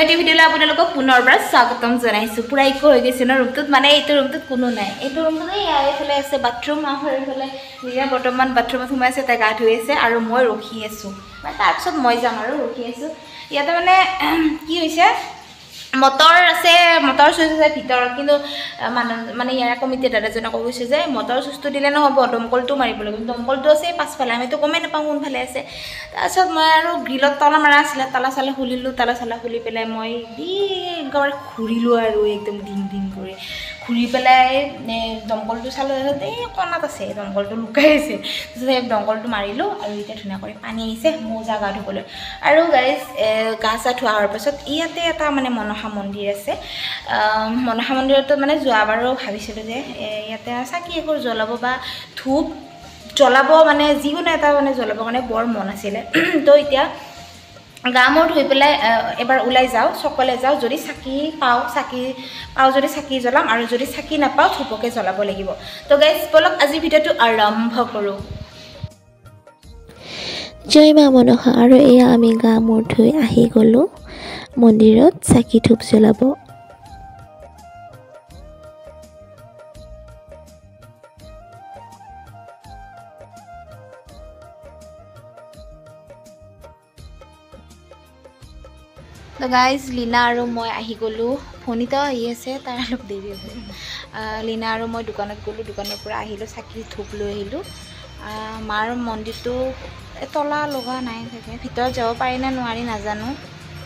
এটি ভিডিঅ'লৈ আপোনালোকক পুনৰবাৰ স্বাগতম জনাইছোঁ পুৰা ইকো হৈ গৈছে ন ৰুমটোত মানে এইটো ৰুমটোত কোনো নাই এইটো ৰুমটোত এইফালে আছে বাথৰুম আৰু এইফালে ৰীয়া বৰ্তমান বাথৰুমত সোমাই আছে তাই গা ধুই আছে আৰু মই ৰখি আছোঁ মানে তাৰপিছত মই যাম আৰু ৰখি আছোঁ ইয়াতে মানে কি হৈছে মটৰ আছে মটৰ চুইচ আছে ভিতৰত কিন্তু মানে ইয়াৰ কমিটি দাদাজনে কৈ গৈছে যে মটৰ চুইচটো দিলে নহ'ব দমকলটো মাৰিব লাগিব দমকলটো আছে পাছফালে আমিতো গমেই নাপাওঁ কোনফালে আছে তাৰপিছত মই আৰু গ্ৰিলত তলা মাৰা আছিলে তালা চালা খুলিলোঁ তালা চালা খুলি পেলাই মই একেবাৰে ঘূৰিলোঁ আৰু একদম ডিং ডিং কৰি ঘূৰি পেলাই দমকলটো চালোঁ এই কণাত আছে দমকলটো লুকাই আছে তাৰপিছত সেই দমকলটো মাৰিলোঁ আৰু এতিয়া ধুনীয়া কৰি পানী আহিছে মজা গা ধুবলৈ আৰু গাইজ গা চা ধোৱা হোৱাৰ পাছত ইয়াতে এটা মানে মনসা মন্দিৰ আছে মনসা মন্দিৰতো মানে যোৱাবাৰো ভাবিছিলোঁ যে ইয়াতে চাকি এগৰ জ্বলাব বা ধূপ জ্বলাব মানে যিকোনো এটা মানে জ্বলাবৰ কাৰণে বৰ মন আছিলে তো এতিয়া গা মূৰ ধুই পেলাই এবাৰ ওলাই যাওঁ চকলে যাওঁ যদি চাকি পাওঁ যদি চাকি জ্বলাম আৰু যদি চাকি নাপাওঁ ধূপকে জ্বলাব লাগিব তো গাইজ বলক আজি ভিডিঅ'টো আৰম্ভ কৰোঁ জয় মা মনসা আৰু এয়া আমি গা মূৰ ধুই আহি গ'লোঁ মন্দিৰত চাকি ধূপ জ্বলাব তো গাইজ লীনা আৰু মই আহি গ'লোঁ ফণিতাও আহি আছে তাৰ অলপ দেৰি হ'ব লীনা আৰু মই দোকানত গ'লোঁ দোকানৰ পৰা আহিলোঁ চাকি ধূপ লৈ আহিলোঁ মাৰ মন্দিৰটো তলা লগা নাই থাকে ভিতৰত যাব পাৰি নে নোৱাৰি নাজানো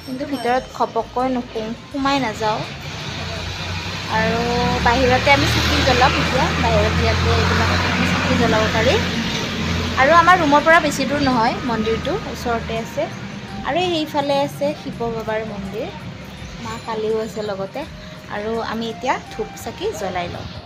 কিন্তু ভিতৰত ঘপককৈ সোমাই নাযাওঁ আৰু বাহিৰতে আমি চাকি জ্বলাম এতিয়া বাহিৰত ইয়াতে এইবিলাকত আমি চাকি জ্বলাব পাৰি আৰু আমাৰ ৰুমৰ পৰা বেছি দূৰ নহয় মন্দিৰটো ওচৰতে আছে আৰু সেইফালে আছে শিৱ বাবাৰ মন্দিৰ মা কালীও আছে লগতে আৰু আমি এতিয়া ধূপ চাকি জ্বলাই লওঁ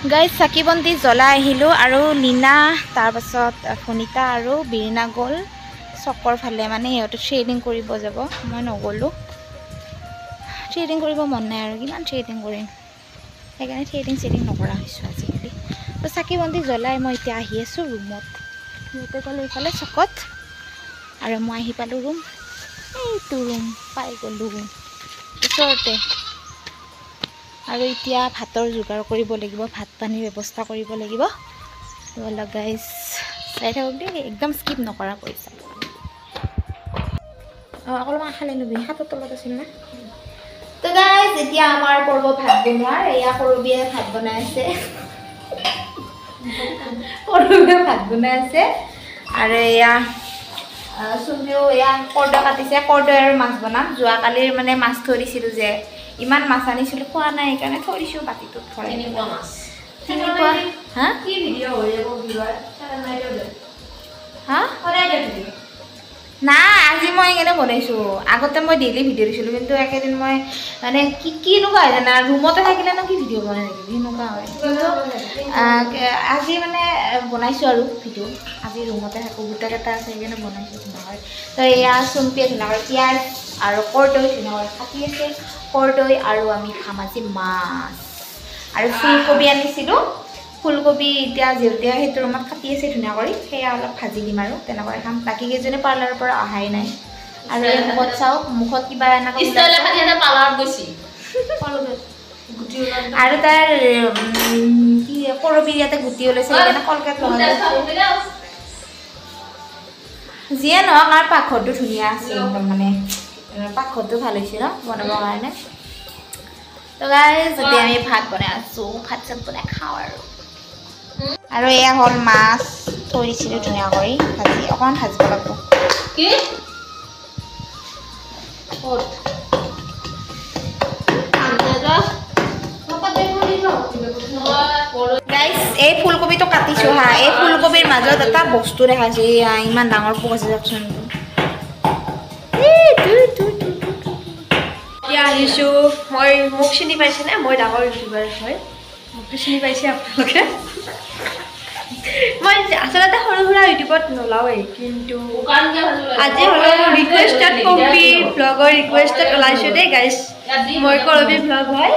গাইজ চাকি বন্তি জ্বলাই আহিলোঁ আৰু লীনা তাৰপাছত ফণিতা আৰু বীৰিনা গ'ল চকৰ ফালে মানে সিহঁতে থ্ৰেডিং কৰিব যাব মই নগ'লোঁ থ্ৰেডিং কৰিব মন নাই আৰু কিমান থ্ৰেডিং কৰিম সেইকাৰণে থ্ৰেডিং নকৰা হৈছোঁ আজিকালি তো চাকি বন্তি জ্বলাই মই এতিয়া আহি আছোঁ ৰুমত সিহঁতে গ'লোঁ এইফালে চকত আৰু মই আহি পালোঁ ৰুম এইটো ৰুম পাই গ'লোঁ ৰুম ওচৰতে আৰু এতিয়া ভাতৰ যোগাৰ কৰিব লাগিব ভাত পানীৰ ব্যৱস্থা কৰিব লাগিব ব'লক গাইজ চাই থাকক দেই একদম স্কিপ নকৰা কৰিছা অলপমান খালে ল'বি হাতৰ তলত আছিল না তো গাইজ এতিয়া আমাৰ পৰ্ব ভাত বনোৱাৰ এয়া কৰবিয়ে ভাত বনাই আছে আৰু এয়া চুমিও এয়া কৰ্দৈ কাটিছে কৰ্দৈ আৰু মাছ বনাম যোৱাকালিৰ মানে মাছ থৈ দিছিলোঁ যে ইমান মাছ আনিছিলোঁ খোৱা নাই সেইকাৰণে থৈ দিছোঁ বাতিটোত ভৰাই তেনেকুৱা মাছ তেনেকুৱা হা কি ভিডিঅ' হৈ যাব হা নাই আজি মই সেইকাৰণে বনাইছোঁ আগতে মই ডেইলি ভিডিঅ' দিছিলোঁ কিন্তু একেদিন মই মানে কিনেকুৱা হয় জানা ৰুমতে থাকিলেনো কি ভিডিঅ' বনাই থাকিবি সেনেকুৱা হয় কিন্তু আজি মানে বনাইছোঁ আৰু ভিডিঅ' আজি ৰুমতে থাকোঁ গোটেইকেইটা আছে সেইকাৰণে বনাইছোঁ ধুনীয়াকৈ তো এয়া চুম্পিয়ে ধুনীয়াকৈ পিঁয়াজ আৰু কৰ্দৈ ধুনীয়াকৈ কাটি আছে কৰ্দৈ আৰু আমি খাম আজি মাছ আৰু ফুলকবি আনিছিলোঁ ফুলকবি এতিয়া যিহেতু সেইটো ৰুমত কাটি আছে ধুনীয়া কৰি সেয়া অলপ ভাজি দিম আৰু তেনেকৈ খাম বাকী কেইজনী পাৰ্লাৰৰ পৰা অহাই নাই আৰু এই মুখত চাওক মুখত কিবা এনেকৈ আৰু তাৰ কি কৰবি ইয়াতে গুটি ওলাইছে সেইকাৰণে কলগেট যিয়ে নহওক আৰু পাকঘৰটো ধুনীয়া আছে একদম মানে পাকঘৰটো ভাল হৈছে ন বনাবৰ কাৰণে তো গাইজ যদি আমি ভাত বনাই আছোঁ ভাত চাত বনাই খাওঁ আৰু এয়া হ'ল মাছ থৈ দিছিলোঁ ধুনীয়া কৰি ভাজি অকণমান ভাজিব লাগিব কি গাইজ এই ফুলকবিটো কাটিছো হা এই ফুলকবিৰ মাজত এটা বস্তু দেখাইছো এয়া ইমান ডাঙৰ পোক আছে চাওকচোন এতিয়া আহিছো মই মোক চিনি পাইছেনে মই ডাঙৰ ইউটিউবাৰ হয় মোকতো চিনি পাইছে আপোনালোকে মই আচলতে সৰু সুৰা ইউটিউবত নোলাওৱেই কিন্তু আজি হ'লেও ৰিকুৱেষ্টেড কম্পি ব্লগৰ ৰিকুৱেষ্টেড ওলাইছোঁ দেই গাইজ মই কৰবি ব্লগ হয়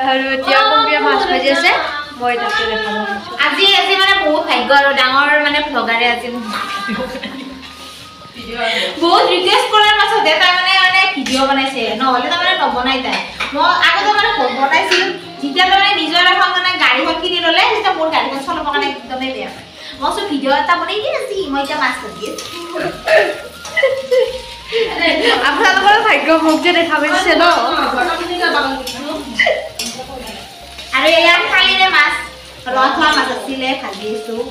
আৰু এতিয়া কম্পিয়ে মাছ ভাজি আছে মই তাতে দেখাব আজি আজি মানে বহুত ভাগ্য আৰু ডাঙৰ মানে ব্লগাৰে আজি বহুত ৰিকুৱেষ্ট কৰাৰ পাছত তাই মানে ভিডিঅ' বনাইছে নহ'লে তাৰমানে নবনাই তাই মই আগতে মানে বনাইছিলোঁ যেতিয়া তাৰমানে নিজৰ এখন মানে গাড়ীখন কিনি ল'লে তেতিয়া মোৰ গাড়ীখন চলাবৰ কাৰণে একদমেই বেয়া মই চব ভিডিঅ' এটা বনাই দি আছি মই এতিয়া মাছ ভাজি আপোনালোকৰ ভাগ্য মোক যে দেখা পাইছে ন আৰু এয়া কালিৰে মাছ ৰথোৱা মাছ আছিলে ভাজি আছোঁ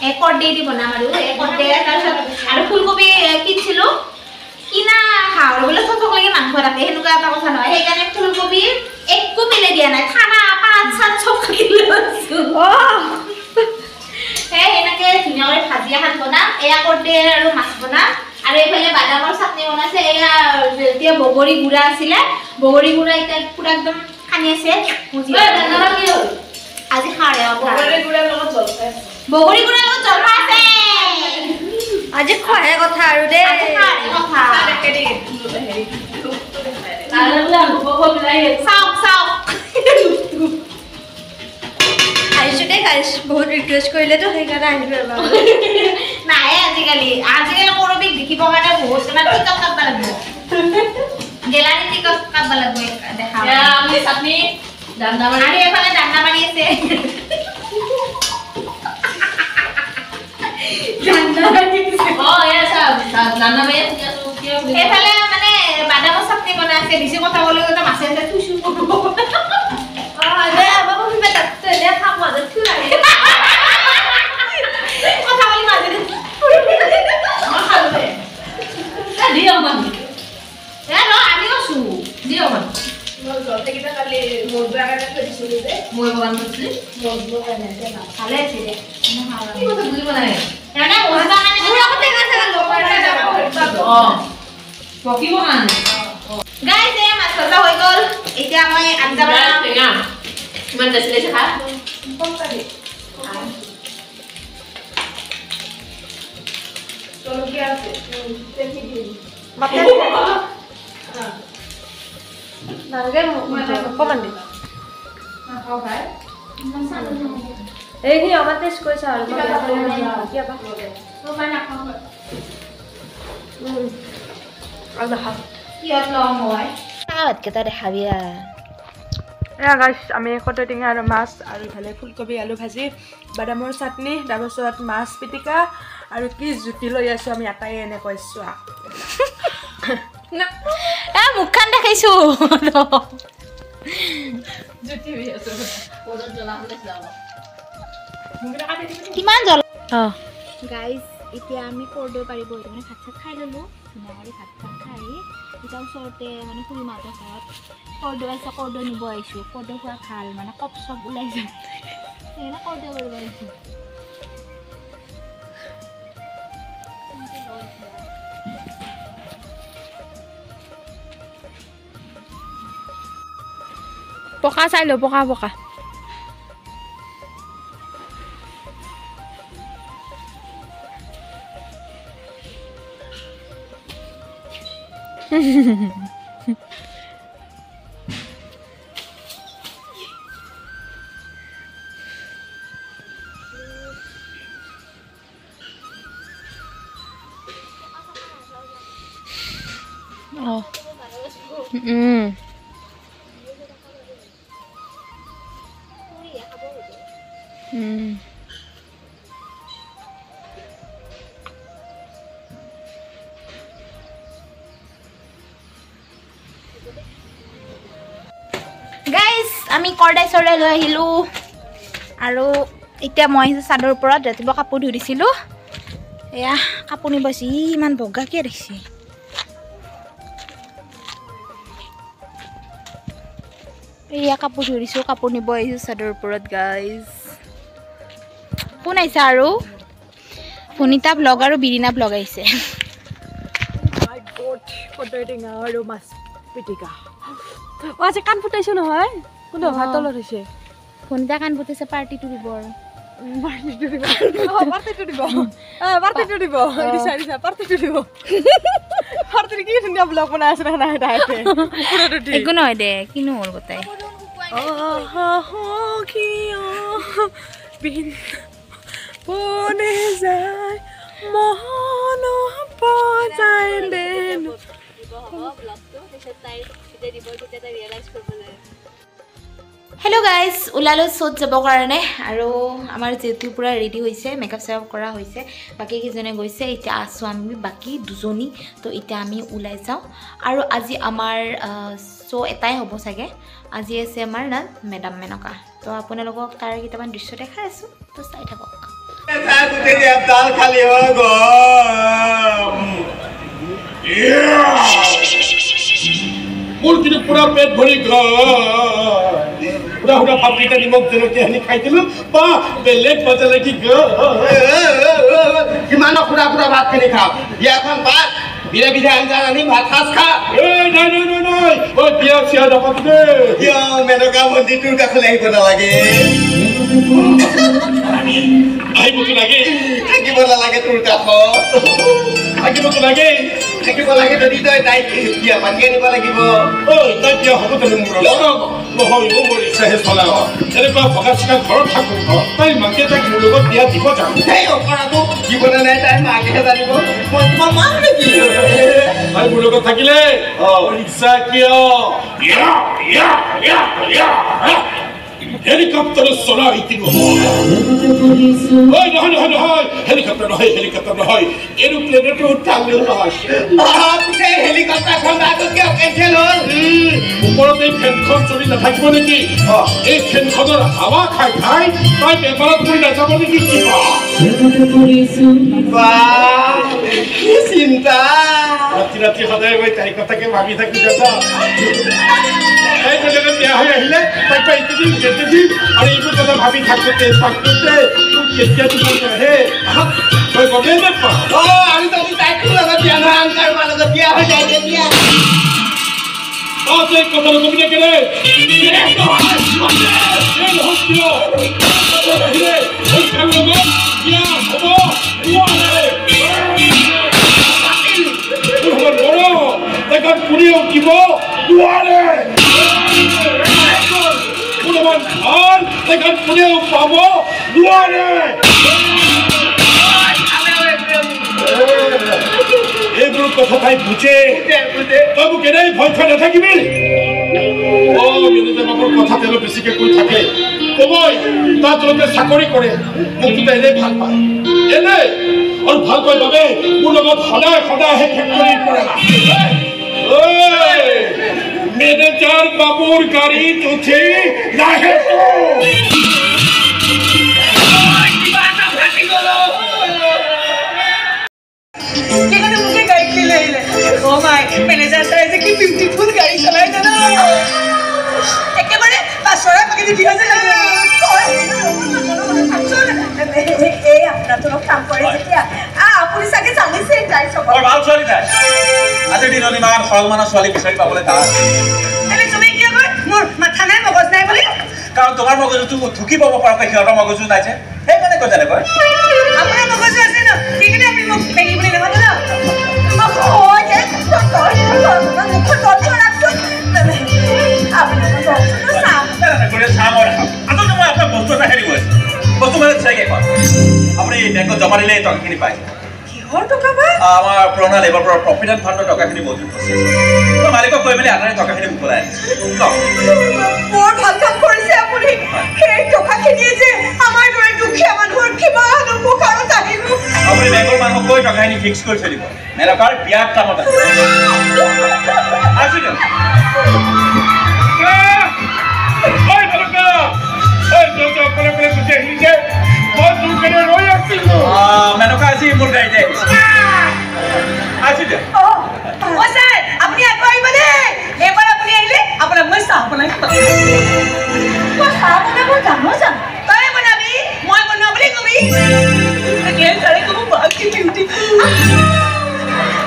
এই কৰ্দে দি বনাম আৰু এই কৰ্দে তাৰপিছত আৰু ফুলকবি কিনিছিলোঁ কিনা খাওঁ বোলে চচক লাগি মাংস থাকে সেনেকুৱা এটা কথা নহয় সেইকাৰণে ফুলকবি একো মিলাই দিয়া নাই খানা পাত চাত চব কিনি লৈছোঁ সেনেকৈ ধুনীয়াকৈ ভাজি এখন বনাম এয়া কৰ্দে আৰু মাছ বনাম আৰু এইফালে বাদামৰ চাটনি বনাইছে এয়া এতিয়া বগৰী গুড়া আছিলে বগৰী গুড়া এতিয়া পুৰা একদম সানি আছে আজি খাৰে বগৰী গুড়াৰ লগত জলফাই আছে আজি খোৱাহে কথা আৰু দেই আহিছোঁ দেই গাইছ বহুত ৰিকুৱেষ্ট কৰিলেতো সেইকাৰণে আহিলোঁ এবাৰ নাই আজিকালি কৰবিক দেখিবৰ কাৰণে বহুত টিকট কাটব লাগিব গেলাৰী টিকট কাটব লাগিব দেখা আমি চাটনি দান্দামাৰি আৰু এইফালে দান্দামাৰি আছে এইফালে মানে বাদামৰ চাটনি বনাই আছে বেছি কথা ক'লে মাছে আছে থুচু এতিয়া মই আঞ্জা বনাম ইমান দেখিলে খা এইখিনি আমাৰ টেষ্ট কৰিছা আৰু ভাতকেইটা দেখাবি এয়া গাইছ আমি কৰ্দৈ টেঙা আৰু মাছ আৰু ইফালে ফুলকবি আলু ভাজি বাদামৰ চাটনি তাৰপিছত মাছ পিটিকা আৰু কি জুতি লৈ আছোঁ আমি এটাই এনেকৈ চোৱা মুখখন দেখাইছো কিমান জল গাইজ এতিয়া আমি কৰ্দৈ পাৰিব মানে ভাত চাত খাই ল'লোঁ ধুনীয়াকৈ ভাত চাত খাই এতিয়া ওচৰতে মানে খুৰী মাহঁতৰ ঘৰত কৰ্দৈ আছে কৰ্দৈ নিব আহিছোঁ কৰ্দৈ খোৱা ভাল মানে কপ চপ ওলাই যায় সেইকাৰণে কৰ্দৈ কৰিব আহিছোঁ পকা চাই ল পকা পকা Oh. গাইজ আমি কৰ্দৈ চৰ্দৈ লৈ আহিলোঁ আৰু এতিয়া মই আহিছোঁ চাদৰ ওপৰত ৰাতিপুৱা কাপোৰ ধুই দিছিলোঁ এয়া কাপোৰ নিব আহিছোঁ ইমান বগা কিয় দেখিছে এয়া কাপোৰ ধৰি দিছোঁ কাপোৰ নিব আহিছোঁ চাদৰ ওপৰত গাইজ কোন আহিছে আৰু পুনিতা ব্লগ আৰু বিৰিনা ব্লগ আহিছে আৰু মাছ পিটিকা আজি কাণ ফুটাইছো নহয় কোন ভাতলত হৈছে পুনিতা কাণ ফুটাইছে পাৰ্টিটো দিব আৰু একো নহয় দে কিনো হ'ল গোটাই হেল্ল' গাইজ ওলালোঁ শ্ব'ত যাবৰ কাৰণে আৰু আমাৰ যিহেতু পূৰা ৰেডি হৈছে মেকআপ চেকআপ কৰা হৈছে বাকী কেইজনে গৈছে এতিয়া আছোঁ আমি বাকী দুজনী তো এতিয়া আমি ওলাই যাওঁ আৰু আজি আমাৰ শ্ব' এটাই হ'ব চাগে আজি আছে আমাৰ নাম মেডাম মেনকা তো আপোনালোকক তাৰ কেইটামান দৃশ্য দেখাই আছোঁ তো চাই থাকক মোৰ কিন্তু পুৰা পেট ভৰি পুৰা সুৰা ভাতকেইটা নিমখ জলকীয়া সানি খাইছিলোঁ বা বেলেগ মজা লাগি কিমান খুৰা খুৰা ভাত খিনি খাওঁ বিয়াখন পাত বিৰে বিধে আঞ্জা আনি ভাত সাজ খা নাই বিয়া চিয়া নাপাতো দেই মেনকা মন্দিৰটোৰ কাষলৈ আহিব নালাগে আহিবতো লাগে থাকিব নালাগে তোৰ কাষত থাকিবতো লাগে থাকিব লাগে যদি তই তাইক বিয়া পাতি আনিব লাগিব তাই বিয়া হ'ব জানো মোৰ নহয় মোৰ ইচ্ছাহে চলাও এনেকুৱা ভগা চিকা ঘৰত থাকো তাই মাকে তাইক মোৰ লগত বিয়া দিব যাওঁ সেই অকৰাটো জীৱনে নাই তাই মাকেহে জানিব মই তোমাৰ মাক নেকি তাই মোৰ লগত থাকিলে ইচ্ছা কিয় হেলিকপ্টাৰ চলা শিকিব নহয় হেলিকপ্টাৰ নহয় এৰোপ্লেনতো উঠালেও নহয় পিছে হেলিকপ্টাৰখন কিয় কেঞ্চেল হ'ল ওপৰত এই ফেনখন চলি নাথাকিব নেকি এই ফেনখনৰ হাৱা খাই খাই তাই বেমাৰত পৰি নাযাব নেকি কিবা কি চিন্তা ৰাতি সদায় মই তাইৰ কথাকে ভাবি থাকি দাদা তাই বেলেগত বিয়া হৈ আহিলে তাইক বা ইটো দিম সেইটো দিম আৰু এইবোৰ কথা ভাবি থাকোঁতে তোৰ কেতিয়া দিব হে তই গমেই নাপাওঁ আৰু যদি তাইকো লগত বিয়া নহয় আন কাৰোবাৰ লগত বিয়া হৈ যায় তেতিয়া তই কথা নকবি নে কেলে কোনেও উঠিব নোৱাৰে কোনোবান ভাল তেখেত কোনেও পাব নোৱাৰে এইবোৰ কথা তাই বুজে তই মোক এনেই ভয় খাই নাথাকিবি মেনেজাৰ কথা তেওঁ বেছিকৈ কৈ থাকে কবই তাত তেওঁলোকে চাকৰি কৰে মোকতো তাই এনেই ভাল পায় এনেই আৰু ভাল পাই বাবে মোৰ লগত সদায় সদায় সেই ফেক্টৰীৰ পৰা মেনেজাৰ বাবুৰ গাড়ীত উঠি নাহে মেনেজাৰ চাই যে কি বিউটিফুল গাড়ী চলাই জানো একেবাৰে পাছৰে পাকি দি আছে এই আপোনালোক কাম কৰে যেতিয়া আপুনি চাগে জানিছে তাই চবৰ ভাল ছোৱালী তাই আজিৰ দিনত ইমান সৰল মানৰ ছোৱালী বিচাৰি পাবলৈ টান এনে তুমি কি কয় মোৰ মাথা নাই মগজ নাই বুলি কাৰণ তোমাৰ মগজুটো ঢুকি পাব পৰাকৈ সিহঁতৰ মগজু নাই যে সেইকাৰণে কৈ জানে কয় আপোনাৰ মগজু আছে ন সেইকাৰণে আপুনি মোক বেগি বুলি নাভাবে ন বস্তু এটা হেৰি গৈছে বস্তু মানে চাইকে কয় আপুনি বেংকত জমা দিলে এই টকাখিনি পায় কিহৰ টকা পায় আমাৰ পুৰণা লেবাৰ প্ৰভিডেণ্ট ফাণ্ডৰ টকাখিনি মজুত আছে মই মালিকক কৈ মেলি আনাৰে টকাখিনি মোকলাই বৰ ভাল কাম কৰিছে আপুনি সেই টকাখিনিয়ে যে আমাৰ দৰে দুখীয়া মানুহৰ কিমান উপকাৰত আহিব আপুনি বেংকৰ মানুহক কৈ টকাখিনি ফিক্স কৰি থৈ দিব মেনকাৰ বিয়াৰ কামত আছে মেনকা আজি মোৰ গাড়ীতে আহিছে আপুনি আকৌ আহিব দেই এইবাৰ আপুনি আহিলে আপোনাক মই চাম বনাই মই চাহ বনাব জানো জানো তই বনাবি মই বনোৱা বুলি কবি তাৰে ক'ব বাকি বিউটিফুল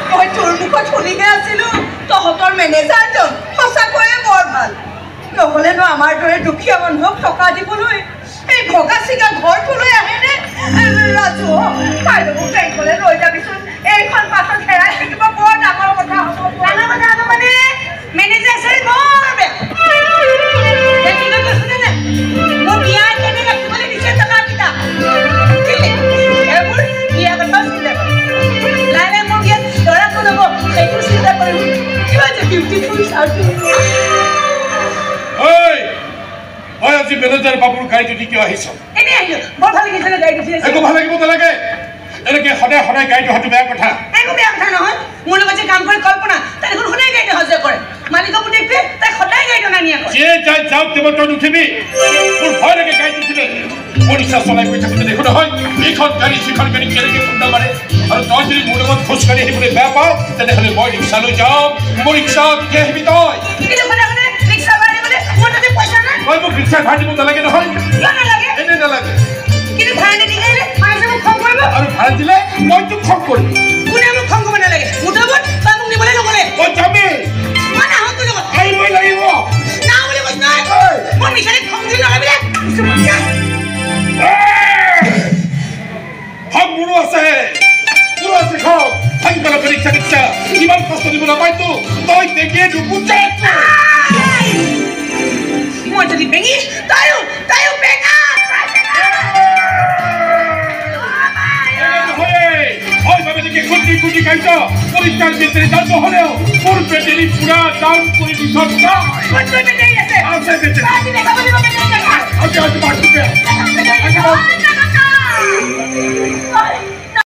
মই তোৰ মুখত শুনিহে আছিলো তহঁতৰ মেনেজাৰজন সঁচাকৈয়ে বৰ ভাল নহ'লেনো আমাৰ দৰে দুখীয়া মানুহক টকা দিবলৈ এই ভগা চিগা ঘৰটোলৈ আহেনে ৰাজু কাইলৈ মোক বেংকলৈ লৈ যাবিচোন এইখন পাছত হেৰাই থাকিব বৰ ডাঙৰ কথা হ'ব মানে মেনেজাৰ চাই বৰ বেয়া মোৰ বিয়া কেনে ৰাখিবলৈ দিছে টকাকেইটা এইবোৰ বিয়া কথাও চিন্তা কৰিম লাহে মোৰ বিয়াত দৰা কোন হ'ব সেইটো চিন্তা কৰিম কিবা যে বিউটিফুল চাউটো মই আজি মেনেজাৰ বাবুৰ গাড়ীটো দি কিয় আহিছ এনেই আহিলোঁ বৰ ভাল লাগিছে গাড়ীটো একো ভাল লাগিব নালাগে এনেকৈ সদায় সদায় গাড়ীটো অহাটো বেয়া কথা একো বেয়া কথা নহয় মোৰ লগত যে কাম কৰে কল্পনা তাই দেখোন সদায় গাড়ীটো অহা যোৱা কৰে মালিকৰ পুতেকটোৱে তাই সদায় গাড়ীটো নানি আকৌ যে যাই যাওক কেৱল তই নুঠিবি মোৰ ভয় লাগে গাড়ীত উঠিলে মই ৰিক্সা চলাই গৈ থাকোঁতে দেখোঁ নহয় এইখন গাড়ী সিখন গাড়ী কেনেকৈ খুন্দা মাৰে আৰু তই যদি মোৰ লগত খোজকাঢ়ি আহিবলৈ বেয়া পাওঁ তেনেহ'লে মই ৰিক্সালৈ যাম মোৰ ৰিক্সা তেতিয়া আহিবি তই কিন্তু সদায় সদায় ৰিক্সা ভাড়া দিবলৈ মোৰ তাতে পইচা নাই তই মোক ৰিক্সা ভাড়া দিব নালাগে নহয় কিয় নালাগে এনেই নালাগে কিন্তু ভাড়া নিদিলে মানুহে মোক খং কৰিব আৰু ভাড়া দিলে মই তোক খং কৰিম কোনে মোক খং কৰিব নালাগে মোৰ লগত তই মোক নিবলৈ নগ'লে মই যামেই মই নাহোঁ তোৰ লগত আহিবই লাগিব না বুলি কৈছ নহয় মই মিছাতে খং দি লগাবিলে খং মোৰো আছে খং থাকি পেলাই ৰিক্সা ৰিক্সা ইমান কষ্ট দিব নাপায়তো তই দেখিয়ে নুবুজা মই যদি বেঙি তাইও বেঙা খুঁজি খুঁজি খাইছ পরিষ্কার ভিতরে যার হলেও তোর পেটেরি পুরা ডাউন করে দিছ আছে আছে